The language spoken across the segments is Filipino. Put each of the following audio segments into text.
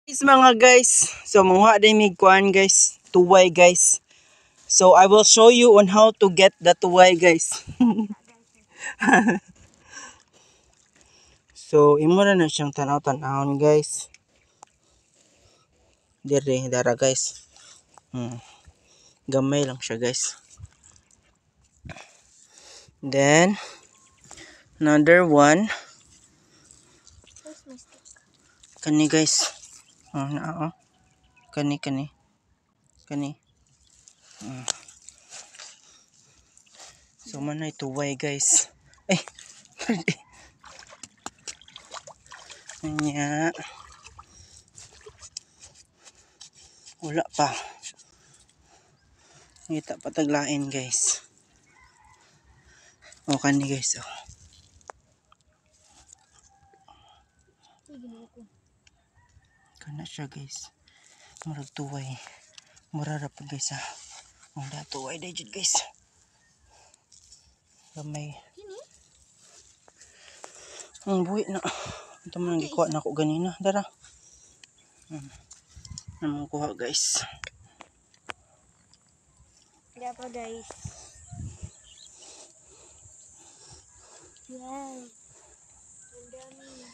Mga guys, so manguha din mig kuan guys, tuway guys. So I will show you on how to get the tuway guys. So imo na siyang tanaw-tanahon guys. Dire dara guys. Gamay lang siya guys. Then another one. Kani guys. Kani. So manay tuway guys. Ay. Nya. Wala pa. Ngita pataglain guys. O kani guys oh. Kana siya guys. Murag tuway. Murara pa guys ah. Ang tuway dayjud guys. Gamay. Ang buhi na. Ito man gikuha na ako ganina. Dara. Namang kuha guys. Dapat guys. Wow. Ang dami.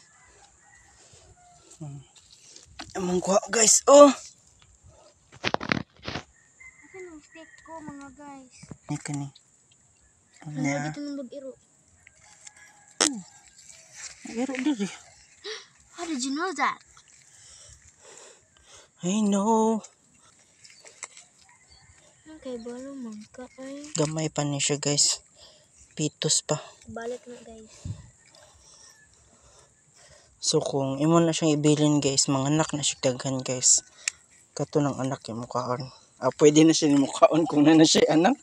Namang kuha guys. Oh. Asan ang stick ko mga guys? Kani. Ano dito ng mag-iro? Iro diri. How did you know that? I know. Okay, balo mangka ay. Gamay pa ni siya guys. Pitos pa. Balik na guys. So kung imo na siyang ibilin guys, mga anak na siya daghan guys. Kato ng anak yung mukhaon. Pwede na siya yung mukhaon kung na siya anak.